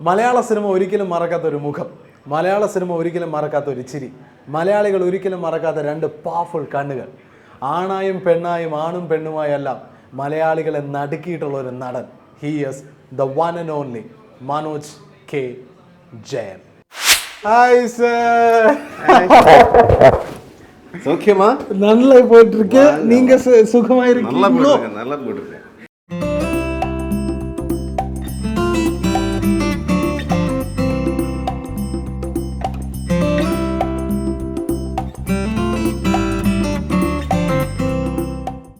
മലയാള cinema ഒരിക്കലും മറക്കാത്ത ഒരു മുഖം, മലയാള സിനിമ ഒരിക്കലും മറക്കാത്ത ഒരു ചിരി, മലയാളികൾ ഒരിക്കലും മറക്കാത്ത രണ്ട് പവർഫുൾ കണ്ണുകൾ, ആണായും പെണ്ണായും ആണും പെണ്ണുമായെല്ലാം മലയാളികളെ നടുക്കിയിട്ടുള്ള ഒരു നടൻ. He is the one and only Manoj K Jayan. Hi sir. சௌக்கியமா? நல்லா போயிட்டு இருக்கு. நீங்க சுகமா இருக்கீங்களா? நல்லா போயிட்டு இருக்கு.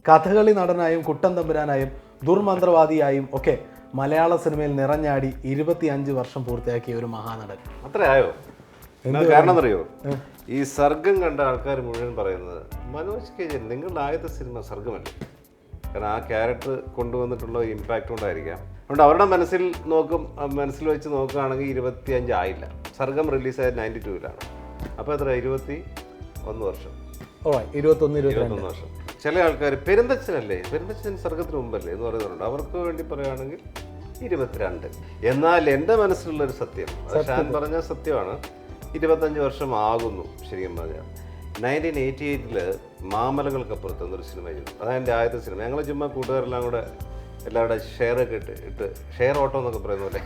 കഥകളി നടനായും കുട്ടൻ തമ്പുരാനായും ദുർമന്ത്രവാദിയായും ഒക്കെ മലയാള സിനിമയിൽ നിറഞ്ഞാടി 25 വർഷം പൂർത്തിയാക്കിയ ഒരു മഹാനടൻ. അത്രയായോ? കാരണം അറിയോ, ഈ സർഗം കണ്ട ആൾക്കാർ മുഴുവൻ പറയുന്നത് മനോജ് കെ ജയൻ നിങ്ങളുടെ ആദ്യത്തെ സിനിമ സർഗമല്ലേ. കാരണം ആ ക്യാരക്ടർ കൊണ്ടുവന്നിട്ടുള്ള ഇമ്പാക്റ്റ് കൊണ്ടായിരിക്കാം. അതുകൊണ്ട് അവരുടെ മനസ്സിൽ വെച്ച് നോക്കുകയാണെങ്കിൽ 25 ആയില്ല. സർഗം റിലീസായത് 92-ലാണ്. അപ്പോൾ എത്ര, 21 വർഷം. 21 വർഷം. ചില ആൾക്കാർ പെരുന്തച്ഛനല്ലേ, പെരുന്തച്ഛൻ സർഗത്തിന് മുമ്പല്ലേ എന്ന് പറയുന്നുണ്ട്. അവർക്ക് വേണ്ടി പറയുകയാണെങ്കിൽ 22. എന്നാൽ എൻ്റെ മനസ്സിലുള്ളൊരു സത്യം, ഷാൻ പറഞ്ഞ സത്യമാണ്, 25 വർഷം ആകുന്നു ശരിക്കും പറഞ്ഞാൽ. 1988 മാമലകൾക്കപ്പുറത്ത് എന്നൊരു സിനിമ ചെയ്തു. അതാണ് എൻ്റെ ആദ്യത്തെ സിനിമ. ഞങ്ങൾ ചുമ്മാ കൂട്ടുകാരെല്ലാം കൂടെ എല്ലാവരുടെ ഷെയറൊക്കെ ഇട്ട് ഷെയർ ഓട്ടോ എന്നൊക്കെ പറയുന്ന പോലെ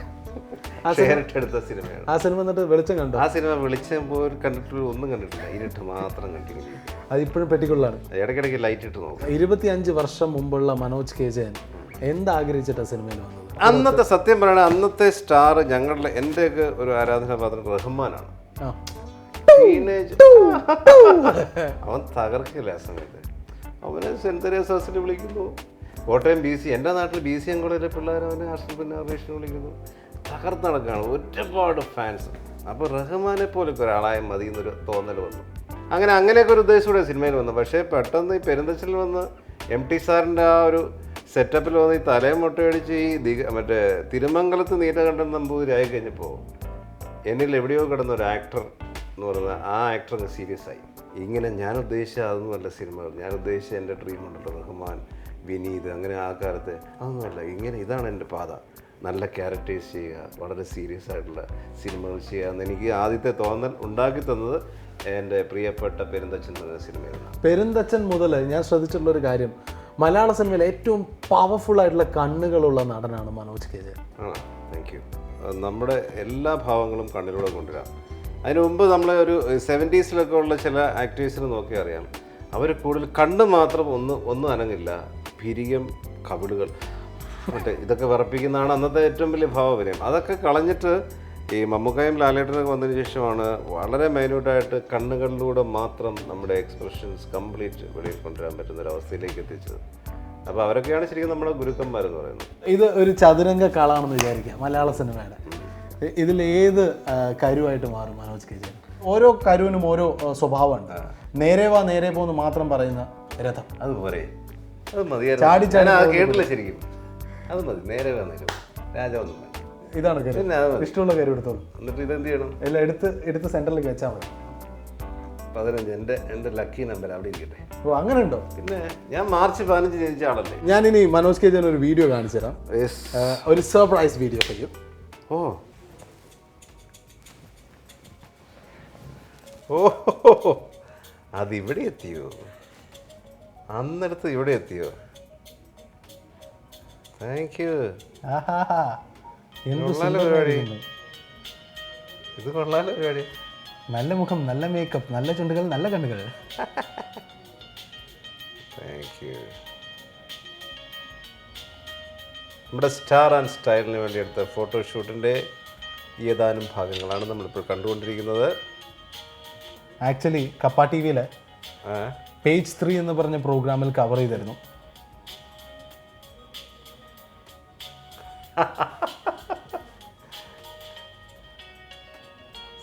ഷെയർ ഇട്ടെടുത്ത സിനിമയാണ്. ആ സിനിമ എന്നിട്ട് വെളിച്ചം കണ്ടു? ആ സിനിമ വെളിച്ചം പോയി കണ്ടിട്ട് ഒന്നും കണ്ടിട്ടില്ല, ഇരുട്ട് മാത്രം കണ്ടിട്ടില്ല. അതിപ്പോഴും പെട്ടിക്കുള്ളതാണ്. ഇടയ്ക്കിടയ്ക്ക് ലൈറ്റ് ഇട്ട് നോക്കും. 25 വർഷം മുമ്പുള്ള മനോജ് കെ ജയൻ എന്താഗ്രഹിച്ചിട്ടാണ് സിനിമയിൽ വന്നത്? അന്നത്തെ സത്യം പറയണ അന്നത്തെ സ്റ്റാർ ഞങ്ങളുടെ എൻ്റെയൊക്കെ ഒരു ആരാധനാപാത്രം റഹ്മാനാണ്. അവൻ തകർക്കില്ല ആ സമയത്ത്. അവനെ സെന്റ് തെരേസാസിൽ വിളിക്കുന്നു, കോട്ടയം BC, എൻ്റെ നാട്ടിൽ BC അങ്കോളയിലെ പിള്ളേർ അവനെ ആർഷൽ പിന്നെ വിളിക്കുന്നു. തകർത്ത് നടക്കുകയാണ്, ഒരുപാട് ഫാൻസ്. അപ്പോൾ റഹ്മാനെ പോലൊക്കെ ഒരാളായ മതി എന്നൊരു തോന്നൽ വന്നു. അങ്ങനെയൊക്കെ ഒരു ഉദ്ദേശത്തോടെ സിനിമയിൽ വന്നു. പക്ഷേ പെട്ടെന്ന് ഈ പെരുന്തച്ഛനിൽ വന്ന് MT സാറിൻ്റെ ആ ഒരു സെറ്റപ്പിൽ വന്ന് ഈ തലയും മുട്ടയടിച്ച് ഈ മറ്റേ തിരുമംഗലത്ത് നീലകണ്ഠൻ നമ്പൂതിരി കഴിഞ്ഞപ്പോൾ എന്നിൽ എവിടെയോ കിടന്ന ഒരു ആക്ടർ എന്ന് പറയുന്നത് ആ ആക്ടർ അങ്ങ് സീരിയസ് ആയി. ഇങ്ങനെ ഞാൻ ഉദ്ദേശിച്ച അതൊന്നുമല്ല സിനിമകൾ, ഞാൻ ഉദ്ദേശിച്ച എൻ്റെ ഡ്രീം ഉണ്ടല്ലോ, റഹ്മാൻ, വിനീത്, അങ്ങനെ ആ കാലത്ത് അതൊന്നുമല്ല. ഇതാണ് എൻ്റെ പാത, നല്ല ക്യാരക്ടേഴ്സ് ചെയ്യുക, വളരെ സീരിയസ് ആയിട്ടുള്ള സിനിമകൾ ചെയ്യുക എന്ന് എനിക്ക് ആദ്യത്തെ തോന്നൽ ഉണ്ടാക്കി തന്നത് എൻ്റെ പ്രിയപ്പെട്ട പെരുന്തച്ഛൻ എന്ന സിനിമയാണ്. പെരുന്തച്ഛൻ മുതൽ ഞാൻ ശ്രദ്ധിച്ചിട്ടുള്ളൊരു കാര്യം, മലയാള സിനിമയിൽ ഏറ്റവും പവർഫുൾ ആയിട്ടുള്ള കണ്ണുകളുള്ള നടനാണ് Manoj K Jayan. Thank you. നമ്മുടെ എല്ലാ ഭാവങ്ങളും കണ്ണിലൂടെ കൊണ്ടുവരാം. അതിന് മുമ്പ് നമ്മളെ ഒരു 70s ഉള്ള ചില ആക്ടേഴ്സിന് നോക്കി അറിയാം, അവർ കൂടുതൽ കണ്ണ് മാത്രം ഒന്നും അനങ്ങില്ല, പിരികം, കവിളുകൾ, മറ്റേ ഇതൊക്കെ വിറപ്പിക്കുന്നതാണ് അന്നത്തെ ഏറ്റവും വലിയ ഭാവവിനയം. അതൊക്കെ കളഞ്ഞിട്ട് ഈ മമ്മൂക്കായും ലാലേട്ടനൊക്കെ വന്നതിന് ശേഷമാണ് വളരെ മൈന്യൂട്ടായിട്ട് കണ്ണുകളിലൂടെ മാത്രം നമ്മുടെ എക്സ്പ്രഷൻസ് കംപ്ലീറ്റ് വെളിയിൽ കൊണ്ടുവരാൻ പറ്റുന്ന ഒരു അവസ്ഥയിലേക്ക് എത്തിച്ചത്. അപ്പോൾ അവരൊക്കെയാണ് ശരിക്കും നമ്മുടെ ഗുരുക്കന്മാരെന്ന് പറയുന്നത്. ഇത് ഒരു ചതുരംഗ കളാണെന്ന് വിചാരിക്കാം മലയാള സിനിമയുടെ. ഇതിലേത് കരുവായിട്ട് മാറും മനോജ് കെ ജയൻ? ഓരോ കരുവിനും ഓരോ സ്വഭാവമുണ്ട്. നേരെ വാ നേരെ പോന്ന് മാത്രം പറയുന്ന രഥം, അത് പോരെ, അത് മതിയായിരുന്നു. കേട്ടില്ല ശരിക്കും, അത് മതി. നേരെ വന്നേരും രാജാവൊന്നും വേണ്ട. ഇതാണ് കരു. ഇഷ്ടമുള്ള കരു എടുത്തോളൂ. എന്നിട്ട് ഇതെന്ത് ചെയ്യണം? എല്ലാം എടുത്ത് സെന്ററിലേക്ക് വെച്ചാൽ മതി. 15 എൻ്റെ ലക്കി നമ്പർ അവിടെ ഇരിക്കട്ടെ. ഓ, അങ്ങനെ ഉണ്ടോ? പിന്നെ ഞാൻ മാർച്ച് 15 ജനിച്ച ആളല്ലേ. ഞാനിനി മനോജ് കെ ജയൻ ഒരു വീഡിയോ കാണിച്ചു തരാം, ഒരു സർപ്രൈസ് വീഡിയോ ചെയ്യും. ഓ, അതിവിടെ എത്തിയോ? അന്നടുത്ത് ഇവിടെ എത്തിയോ? Thank you. പരിപാടി, ഇത് കൊള്ളാലോ പരിപാടി. നല്ല മുഖം, നല്ല മേക്കപ്പ്, നല്ല ചുണ്ടുകൾ, നല്ല കണ്ണുകൾ. Thank you. നമ്മുടെ സ്റ്റാർ ആൻഡ് സ്റ്റൈലിന് വേണ്ടി എടുത്ത ഫോട്ടോഷൂട്ടിൻ്റെ ഏതാനും ഭാഗങ്ങളാണ് നമ്മളിപ്പോൾ കണ്ടുകൊണ്ടിരിക്കുന്നത്. ആക്ച്വലി കപ്പ TV-യിലെ പേജ് 3 എന്ന് പറഞ്ഞ പ്രോഗ്രാമിൽ കവർ ചെയ്തിരുന്നു.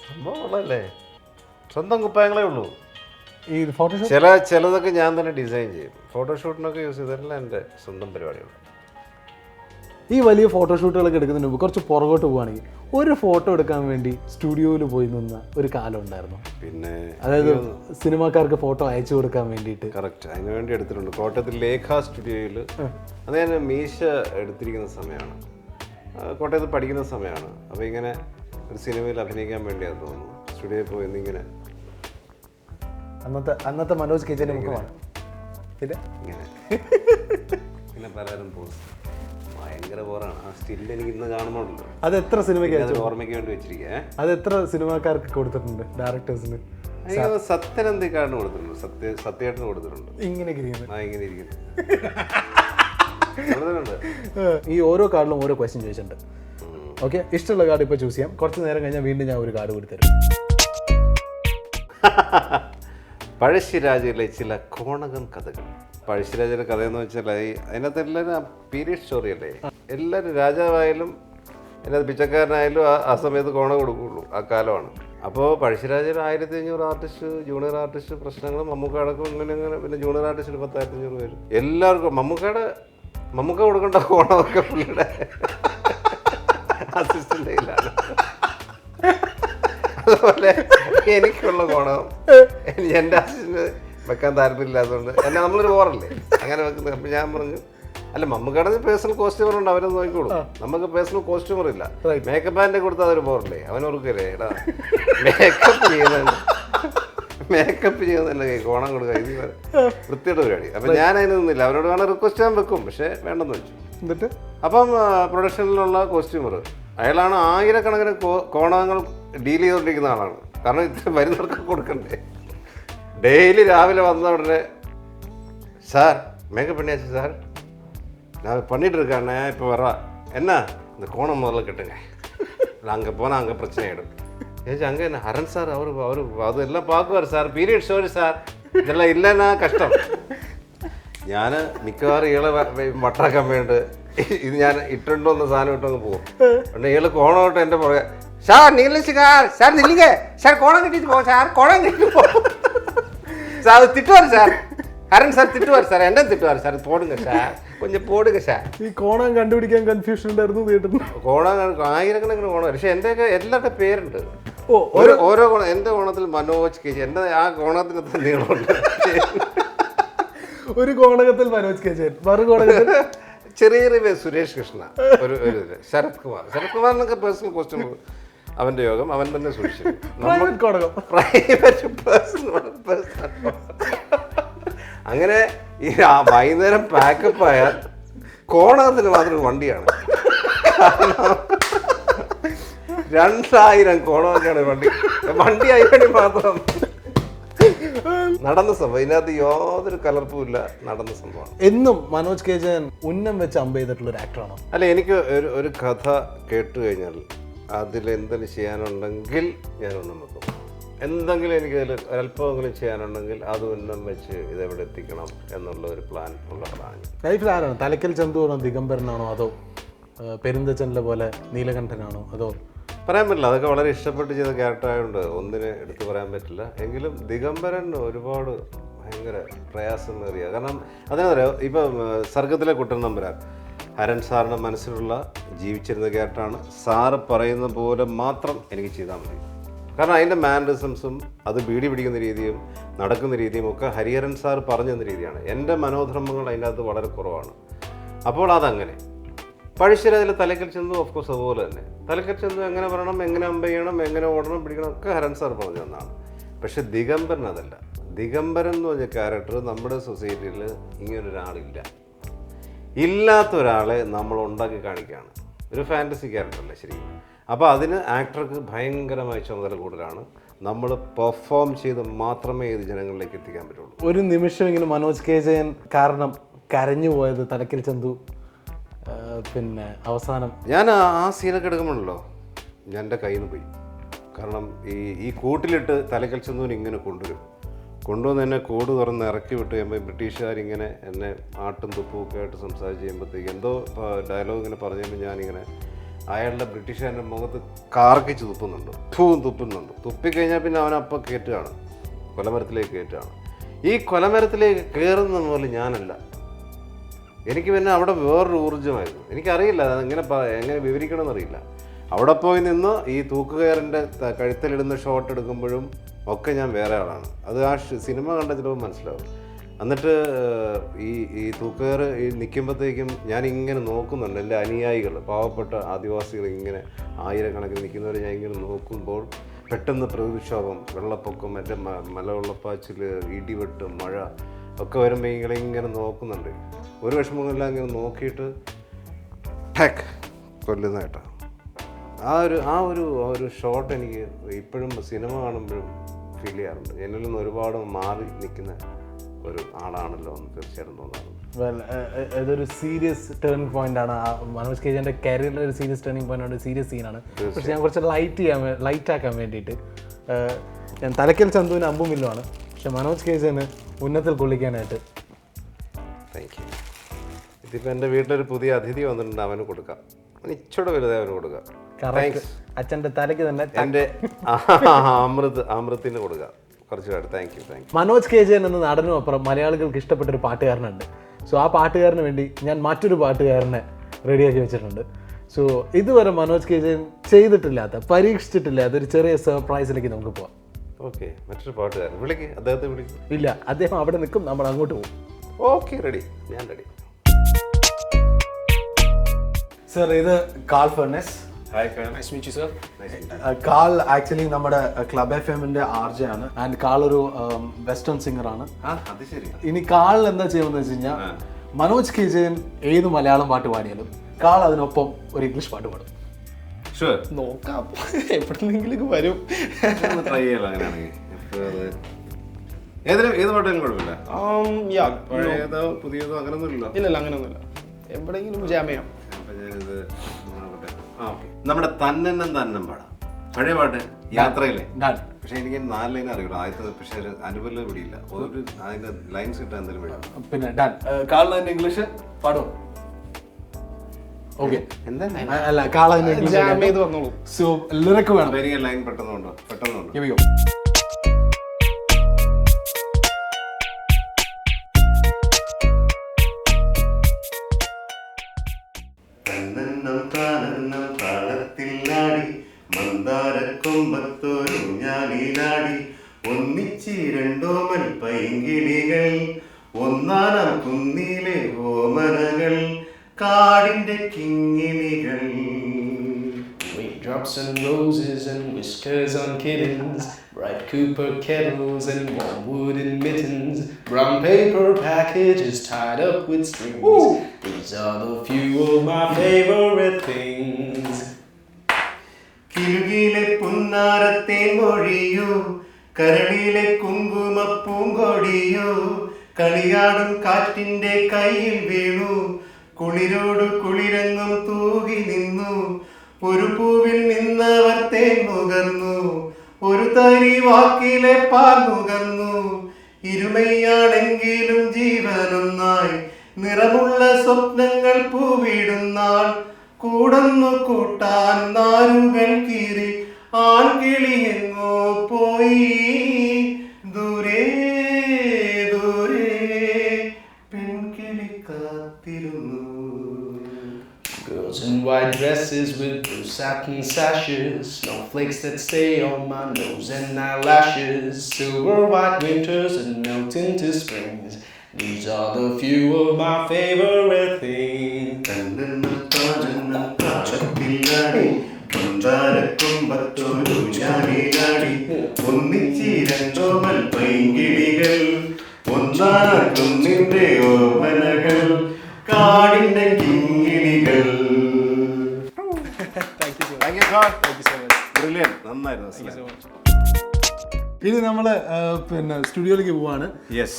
സംഭവമുള്ളല്ലേ, സ്വന്തം കുപ്പായങ്ങളേ ഉള്ളൂ. ഈ ഫോട്ടോഷൂട്ട് ചിലതൊക്കെ ഞാൻ തന്നെ ഡിസൈൻ ചെയ്യും. ഫോട്ടോഷൂട്ടിനൊക്കെ യൂസ് ചെയ്തിട്ടില്ല, എൻ്റെ സ്വന്തം പരിപാടിയുള്ളൂ. ഈ വലിയ ഫോട്ടോഷൂട്ടുകളൊക്കെ എടുക്കുന്നതിന് മുമ്പ് കുറച്ച് പുറകോട്ട് പോവുകയാണെങ്കിൽ ഒരു ഫോട്ടോ എടുക്കാൻ വേണ്ടി സ്റ്റുഡിയോയിൽ പോയി നിന്ന ഒരു കാലം ഉണ്ടായിരുന്നു. പിന്നെ അതായത് സിനിമാക്കാർക്ക് ഫോട്ടോ അയച്ചു കൊടുക്കാൻ വേണ്ടിയിട്ട്. കറക്റ്റ്, അതിന് വേണ്ടി എടുത്തിട്ടുണ്ട്. കോട്ടയത്തിൽ ലേഖ സ്റ്റുഡിയോയിൽ അത് ഞാൻ മീശ എടുത്തിരിക്കുന്ന സമയമാണ്. കോട്ടയത്ത് പഠിക്കുന്ന സമയമാണ്. അപ്പോൾ ഇങ്ങനെ ഒരു സിനിമയിൽ അഭിനയിക്കാൻ വേണ്ടിയാണ് തോന്നുന്നു സ്റ്റുഡിയോയിൽ പോയി ഇങ്ങനെ അന്നത്തെ മനോജ് കേജന്റെ മുഖമാണ് ഇങ്ങനെ പിന്നെ പലരും പോകും. ഭയങ്കര ബോറാണ് ആ സ്റ്റിൽ. എനിക്ക് ഇന്ന് കാണുന്നുണ്ടല്ലോ. അത് എത്ര സിനിമയ്ക്ക് ഓർമ്മയ്ക്ക് വേണ്ടി വെച്ചിരിക്കുക. അത് എത്ര സിനിമാക്കാർക്ക് കൊടുത്തിട്ടുണ്ട്, ഡയറക്ടേഴ്സിന്? സത്യനന്ദിക്കാരന് കൊടുത്തിട്ടുണ്ട്, സത്യേട്ടന് കൊടുത്തിട്ടുണ്ട്. ഇങ്ങനെ ഇരിക്കുന്നു. ഇങ്ങനെ ഇരിക്കുന്നു. ഈ ഓരോ കാർഡിലും ഓരോ ക്വസ്റ്റ്യൻ ചോദിച്ചിട്ടുണ്ട്. ഓക്കെ, ഇഷ്ടമുള്ള കാർഡ് ഇപ്പോൾ ചൂസ് ചെയ്യാം. കുറച്ച് നേരം കഴിഞ്ഞാൽ വീണ്ടും ഞാൻ ഒരു കാർഡ് കൊടുത്തരും. പഴശ്ശിരാജയിലെ ചില കോണകം കഥകൾ. പഴശ്ശിരാജയുടെ കഥയെന്ന് വെച്ചാൽ അതിനകത്ത് എല്ലാവരും പീരീഡ് സ്റ്റോറി അല്ലേ. എല്ലാവരും രാജാവായാലും അതിനകത്ത് പിച്ചക്കാരനായാലും ആ സമയത്ത് കോണ കൊടുക്കുകയുള്ളൂ, ആ കാലമാണ്. അപ്പോൾ പഴശ്ശിരാജയിൽ 1500 ആർട്ടിസ്റ്റ്, ജൂനിയർ ആർട്ടിസ്റ്റ് പ്രശ്നങ്ങളും മമ്മൂക്ക അടക്കം ഇങ്ങനെ പിന്നെ ജൂനിയർ ആർട്ടിസ്റ്റിന് 10,500 പേരും. എല്ലാവർക്കും മമ്മൂക്ക കൊടുക്കേണ്ട കോണമൊക്കെ പുള്ളിയുടെ അസിസ്റ്റൻ്റ് കയ്യിലാണ്. അതുപോലെ എനിക്കുള്ള കോണം എൻ്റെ അസിസ്റ്റൻ്റ് വെക്കാൻ താല്പര്യമില്ലാത്തതുകൊണ്ട് എന്നെ നമ്മളൊരു ബോറല്ലേ അങ്ങനെ വെക്കുന്നത്. അപ്പം ഞാൻ പറഞ്ഞു, അല്ല മമ്മൂക്കയുടെ പേഴ്സണൽ കോസ്റ്റ്യൂമർ ഉണ്ട്, അവരൊന്നും നോക്കിക്കോളൂ. നമുക്ക് പേഴ്സണൽ കോസ്റ്റ്യൂമർ ഇല്ല. മേക്കപ്പ് ആൻഡ് കൊടുത്താൽ അതൊരു ബോറല്ലേ, അവനോർക്കല്ലേ എടാ മേക്കപ്പ് ചെയ്യുന്നതന്നെ കോണം കൊടുക്കുക, ഇത് വൃത്തിയുടെ പരിപാടി. അപ്പം ഞാൻ അതിന് നിന്നില്ല. അവരോട് വേണം റിക്വസ്റ്റ് ചെയ്യാൻ വെക്കും, പക്ഷേ വേണ്ടെന്ന് വെച്ചു. എന്നിട്ട് അപ്പം പ്രൊഡക്ഷനിലുള്ള കോസ്റ്റ്യൂമർ അയാളാണ് ആയിരക്കണക്കിന് കോണങ്ങൾ ഡീൽ ചെയ്തുകൊണ്ടിരിക്കുന്ന ആളാണ്. കാരണം ഇത് വരുന്നവർക്ക് കൊടുക്കണ്ടേ. ഡെയിലി രാവിലെ വന്ന ഉടനെ சார் மேக்கப் பண்ணியாச்சு சார், நான் பண்ணிட்டு இருக்கேன், இப்போ வர்றா என்ன இந்த கோணம் முதல்ல கட்டுங்க, இல்லை அங்கே போனால் அங்கே பிரச்சனை ஆகிடும். ஏச்சு அங்கே என்ன ஹரன் சார் அவர் அதெல்லாம் பார்க்குவார் சார், பீரியட் സ്റ്റോറി സാർ, ഇതെല്ലാം ഇല്ലെന്നാ കഷ്ടം. ഞാൻ മിക്കവാറും ഇയാളെ വട്ടാക്കാൻ വേണ്ടി ഇത് ഞാൻ ഇട്ടുണ്ടോ എന്ന സാധനം ഇട്ടങ്ങ് പോകും. പിന്നെ ഇയാൾ കോണോട്ട് എൻ്റെ പുറകെ സാർ നീലശിക്കാർ സാർ നില്ലിങ്ങ സാർ കോണം കിട്ടിയിട്ട് പോകും സാർ, കോണം കിട്ടിയിട്ട് പോകും சார். அது திட்டுவார் சார், ஹரன் சார் திட்டுவார் சார், என்ன திட்டுவார் சார், போடுங்க சார் கொஞ்சம் போடுங்க സാർ. ഈ കോണം കണ്ടുപിടിക്കാൻ കൺഫ്യൂഷൻ ഉണ്ടായിരുന്നു കേട്ടു. കോണം ആയിരക്കണക്കിന് കോണം, പക്ഷെ എൻ്റെയൊക്കെ എല്ലാവരുടെ പേരുണ്ട്. ഓരോ കോണം. എൻ്റെ കോണത്തിൽ മനോജ് കെ ജി, എൻ്റെ ആ കോണത്തിന് നീളമുണ്ട്. ഒരു കോണകത്തിൽ മനോജ് കെ ജി, മറു കോണകത്തിൽ ചെറിയ സുരേഷ് കൃഷ്ണ, ഒരു ശരത് കുമാറിനൊക്കെ പേഴ്സണൽ കോസ്റ്റ്യൂം അവൻ്റെ യോഗം അവൻ തന്നെ സൂക്ഷിച്ചു. അങ്ങനെ ഈ വൈകുന്നേരം പാക്കപ്പ് ആയാൽ കോണകത്തിന് മാത്രം വണ്ടിയാണ്. 2000 കോണമൊക്കെയാണ് വണ്ടി ആയിപ്പണി മാത്രം നടന്ന സംഭവം. ഇതിനകത്ത് യാതൊരു കലർപ്പുമില്ല, നടന്ന സംഭവമാണ്. എന്നും മനോജ് കെ ജയൻ ഉന്നം വെച്ച് അമ്പ് ചെയ്തിട്ടുള്ള ഒരു ആക്ടറാണോ? അല്ല, എനിക്ക് ഒരു കഥ കേട്ട് കഴിഞ്ഞാൽ അതിലെന്തെങ്കിലും ചെയ്യാനുണ്ടെങ്കിൽ ഞാൻ ഉന്നം വെക്കും. എന്തെങ്കിലും എനിക്ക് അതിൽ ഒരല്പമെങ്കിലും ചെയ്യാനുണ്ടെങ്കിൽ അത് ഉന്നം വെച്ച് ഇതെവിടെ എത്തിക്കണം എന്നുള്ള ഒരു പ്ലാൻ ഉള്ള ആളാണ്. ലൈഫിൽ ആരാണ്? തലക്കൽ ചന്തുവാണോ, ദിഗംബരനാണോ, അതോ പെരുന്തച്ചനിലെ പോലെ നീലകണ്ഠനാണോ, അതോ? പറയാൻ പറ്റില്ല, അതൊക്കെ വളരെ ഇഷ്ടപ്പെട്ട് ചെയ്ത ക്യാരക്ടർ ആയതുകൊണ്ട് ഒന്നിനെ എടുത്തു പറയാൻ പറ്റില്ല. എങ്കിലും ദിഗംബരൻ ഒരുപാട് ഭയങ്കര പ്രയാസമേറിയ, കാരണം അതിനറിയാം, ഇപ്പം സർഗത്തിലെ കുട്ടൻ നമ്പുരാൻ ഹരൻ സാറിൻ്റെ മനസ്സിലുള്ള ജീവിച്ചിരുന്ന ക്യാരക്ടറാണ്. സാറ് പറയുന്ന പോലെ മാത്രം എനിക്ക് ചെയ്താൽ മതി. കാരണം അതിൻ്റെ മാനറിസംസും അത് ബീഡി പിടിക്കുന്ന രീതിയും നടക്കുന്ന രീതിയും ഒക്കെ ഹരിഹരൻ സാർ പറഞ്ഞു തന്ന രീതിയാണ്. എൻ്റെ മനോധർമ്മങ്ങൾ അതിൻ്റെ അകത്ത് വളരെ കുറവാണ്. അപ്പോൾ അതങ്ങനെ. പഴശ്ശിരാജയിൽ തലക്കൽ ചന്തു ഓഫ് കോഴ്സ് അതുപോലെ തന്നെ. തലക്കൽ ചന്തു എങ്ങനെ പറയണം, എങ്ങനെ അമ്പ ചെയ്യണം, എങ്ങനെ ഓടണം, പിടിക്കണം ഒക്കെ ഹരൻ സാർ പറഞ്ഞു തന്നാണ്. പക്ഷെ ദിഗംബരൻ അതല്ല. ദിഗംബരൻ എന്ന് പറഞ്ഞ ക്യാരക്ടർ നമ്മുടെ സൊസൈറ്റിയിൽ ഇങ്ങനൊരാളില്ല. ഇല്ലാത്ത ഒരാളെ നമ്മൾ ഉണ്ടാക്കി കാണിക്കുകയാണ്. ഒരു ഫാൻറ്റസി ക്യാരക്ടറല്ലേ ശരിക്കും. അപ്പോൾ അതിന് ആക്ടർക്ക് ഭയങ്കരമായ ചുമതല കൂടുതലാണ്. നമ്മൾ പെർഫോം ചെയ്ത് മാത്രമേ ഇത് ജനങ്ങളിലേക്ക് എത്തിക്കാൻ പറ്റുള്ളൂ. ഒരു നിമിഷമെങ്കിലും മനോജ് കെ ജയൻ കാരണം കരഞ്ഞു പോയത് തലക്കൽ ചന്തു പിന്നെ അവസാനം ഞാൻ ആ സീനൊക്കെ എടുക്കുമ്പോഴല്ലോ ഞാൻ എൻ്റെ കയ്യിൽ നിന്ന് പോയി. കാരണം ഈ കൂട്ടിലിട്ട് തലക്കൽ ചന്തുവിന് ഇങ്ങനെ കൊണ്ടുവന്ന് എന്നെ കൂട് തുറന്ന് ഇറക്കി വിട്ട് കഴിയുമ്പോൾ ബ്രിട്ടീഷുകാരിങ്ങനെ എന്നെ ആട്ടും തുപ്പുമൊക്കെ ആയിട്ട് സംസാരിച്ച് ചെയ്യുമ്പോഴത്തേക്ക് എന്തോ ഡയലോഗ് ഇങ്ങനെ പറഞ്ഞു കഴിയുമ്പോൾ ഞാനിങ്ങനെ അയാളുടെ ബ്രിട്ടീഷുകാരൻ്റെ മുഖത്ത് കാർക്കിച്ച് തുപ്പുന്നുണ്ട്. തുപ്പിക്കഴിഞ്ഞാൽ പിന്നെ അവനപ്പം കയറ്റുകയാണ്, കൊലമരത്തിലേക്ക് കയറ്റുകയാണ്. ഈ കൊലമരത്തിലേക്ക് കയറുന്ന പോലെ ഞാനല്ല, എനിക്ക് പിന്നെ അവിടെ വേറൊരു ഊർജ്ജമായിരുന്നു. എനിക്കറിയില്ല എങ്ങനെ വിവരിക്കണമെന്നറിയില്ല. അവിടെ പോയി നിന്ന് ഈ തൂക്കുകയറിൻ്റെ കഴുത്തിലിടുന്ന ഷോട്ട് എടുക്കുമ്പോഴും ഒക്കെ ഞാൻ വേറെ ആളാണ്. അത് ആ സിനിമ കണ്ട ചിലപ്പോൾ മനസ്സിലാവും. എന്നിട്ട് ഈ തൂക്കുകയർ ഈ നിൽക്കുമ്പോഴത്തേക്കും ഞാനിങ്ങനെ നോക്കുന്നുണ്ട് എൻ്റെ അനുയായികൾ, പാവപ്പെട്ട ആദിവാസികൾ ഇങ്ങനെ ആയിരക്കണക്കിന് നിൽക്കുന്നവരെ ഞാൻ ഇങ്ങനെ നോക്കുമ്പോൾ പെട്ടെന്ന് പ്രകൃതിക്ഷോഭം, വെള്ളപ്പൊക്കം, മറ്റേ മലവെള്ളപ്പാച്ചിൽ, ഇടിവെട്ട്, മഴ ഒക്കെ വരുമ്പോൾ ഇങ്ങനെ നോക്കുന്നുണ്ട്. ഒരു വിഷമമെല്ലാം ഇങ്ങനെ നോക്കിയിട്ട് ടാക്ക് കൊല്ലുന്നതായിട്ടാണ്. ആ ഒരു ഷോട്ട് എനിക്ക് ഇപ്പോഴും സിനിമ കാണുമ്പോഴും ഫീൽ ചെയ്യാറുണ്ട്. എന്നിൽ നിന്ന് ഒരുപാട് മാറി നിൽക്കുന്ന ഒരു ആളാണല്ലോ എന്ന് തീർച്ചയായിട്ടും തോന്നാറുണ്ട്. ഇതൊരു സീരിയസ് ടേണിംഗ് പോയിന്റ് ആണ്. മനോജ് കെ ജെൻ്റെ കരിയറിലെ ഒരു സീരിയസ് ടേണിംഗ് പോയിന്റ് ആണ്, സീരിയസ് സീനാണ്. പക്ഷെ ഞാൻ കുറച്ച് ലൈറ്റ് ആക്കാൻ വേണ്ടിയിട്ട് ഞാൻ തലക്കൽ ചന്തുവിന് അമ്പുമില്ലുമാണ്, പക്ഷെ മനോജ് കെ ജെന് ഉന്നത്തിൽ കൊള്ളിക്കാനായിട്ട്. Thank you. ഇതിപ്പോൾ എൻ്റെ വീട്ടിലൊരു പുതിയ അതിഥി വന്നിട്ടുണ്ട്, അവന് കൊടുക്കാം. അവന് ഇച്ചോടെ വലുതായി അവന് കൊടുക്കാം. അച്ഛൻ്റെ തലയ്ക്ക് തന്നെ എൻ്റെ അമൃത്തിന് കൊടുക്കാം കുറച്ചുകൂടെ. Thank you. Manoj K Jayan എന്ന നടനും അപ്പുറം മലയാളികൾക്ക് ഇഷ്ടപ്പെട്ടൊരു പാട്ടുകാരനുണ്ട്. സോ ആ പാട്ടുകാരന് വേണ്ടി ഞാൻ മറ്റൊരു പാട്ടുകാരനെ റെഡിയാക്കി വെച്ചിട്ടുണ്ട്. സോ ഇതുവരെ മനോജ് കെ ജെൻ ചെയ്തിട്ടില്ലാത്ത, പരീക്ഷിച്ചിട്ടില്ലാത്ത ഒരു ചെറിയ സർപ്രൈസിലേക്ക് നമുക്ക് പോവാം. ഓക്കെ, മറ്റൊരു പാട്ടുകാരൻ വിളിക്ക്, അദ്ദേഹത്തെ വിളിക്കും. ഇല്ല, അദ്ദേഹം അവിടെ നിൽക്കും, നമ്മൾ അങ്ങോട്ട് പോകും. ഓക്കെ, റെഡി, ഞാൻ റെഡി. സർ, ഇത് കാൾ ഫർണസ്. കാൾ ആക്ച്വലി നമ്മുടെ ക്ലബ് FM-ന്റെ RJ ആണ്. ആൻഡ് കാൾ ഒരു വെസ്റ്റേൺ സിംഗർ ആണ്. ഇനി കാൾ എന്താ ചെയ്യുമെന്ന് വെച്ച് കഴിഞ്ഞാൽ, മനോജ് കെ ജെൻ ഏത് മലയാളം പാട്ട് പാടിയാലും കാൾ അതിനൊപ്പം ഒരു ഇംഗ്ലീഷ് പാട്ട് പാടും. നോക്കാം, എപ്പോഴെങ്കിലും വരും. ട്രൈ ചെയ്യാലോ അങ്ങനെയാണെങ്കിൽ. ഏത് പാട്ടാലും കുഴപ്പമില്ല. പഴയതോ പുതിയതോ അങ്ങനൊന്നുമില്ലല്ലോ? ഇല്ലല്ല, അങ്ങനെയൊന്നുമില്ല. എവിടെയെങ്കിലും ജാം ചെയ്യാം. നമ്മുടെ തന്നെന്നും തന്നം പാടാം. പഴയ പാട്ട് യാത്രയിലെ. പക്ഷെ എനിക്ക് 4 ലൈൻ അറിയില്ല ആദ്യത്തെ. പക്ഷെ അനുപല്ലം പിടിയില്ല. ഒരു അതിന്റെ ലൈൻസ് കിട്ടാൻ എന്തെങ്കിലും വേണം. പിന്നെ കാളിന്റെ ഇംഗ്ലീഷ് പാടും. ഓക്കെ, അല്ല കാളിന്റെ ഇംഗ്ലീഷ്. സോ ലിറിക് വേണം. ലൈൻ പെട്ടെന്നുണ്ടോ? മന്ദാരക്കൊമ്പത്തോരു ഞാനിലാടി ഒന്നിച്ച് രണ്ടോമൽ പൈങ്കിളികൾ ഒന്നാനാം കുന്നിലെ ഓമനകൾ കാടിന്റെ കിങ്ങിണികൾ. Raindrops and roses and whiskers on kittens, bright copper kettles and warm wooden mittens, brown paper packages tied up with strings. Ooh. These are the few of my favorite things. കിലുകിലെ പുന്നാരത്തെ മൊഴിയോ, കരളിലെ കുങ്കുമ പൂങ്കൊടിയോ, കളിയാടും കാറ്റിന്റെ കയ്യിൽ വീണു, കുളിരോട് കുളിരങ്ങും തൂകി നിന്നു, ഒരു പൂവിൽ നിന്നവർ തേൻ നുകർന്നു, ഒരു തരി വാക്കിലെ പാൽ നുകർന്നു, ഇരുമയാണെങ്കിലും ജീവനൊന്നായി, നിറമുള്ള സ്വപ്നങ്ങൾ പൂവിടുന്നാൾ, കൂടന്നു കൂട്ടാൻ നാരുകൾ കീറി ആൺകിളി എങ്ങോ പോയി, ദൂരെ ദൂരെ പെൺകിളി കാത്തിരുന്നു. Girls in white dresses with blue satin sashes, snowflakes that stay on my nose and eyelashes, silver white winters that melt into springs. These are the few of my favorite things. മന്ദാരക്കൊമ്പത്തോരു ഞാനിലാടി ഒന്നിച്ച് രണ്ടോമൽ പൈങ്കിളികൾ ഒന്നാനാം കുന്നിന്റെ ഓമനകൾ കാടിന്റെ കിങ്ങിണികൾ. നന്നായിരുന്നു. ഇനി നമ്മള് പിന്നെ സ്റ്റുഡിയോയിലേക്ക് പോവാണ്.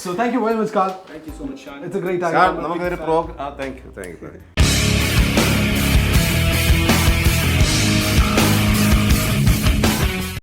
So thank you very much call. Thank you so much, Sean. It's a great time. നമുക്കൊരു പ്രോഗ്രാം. Thank you.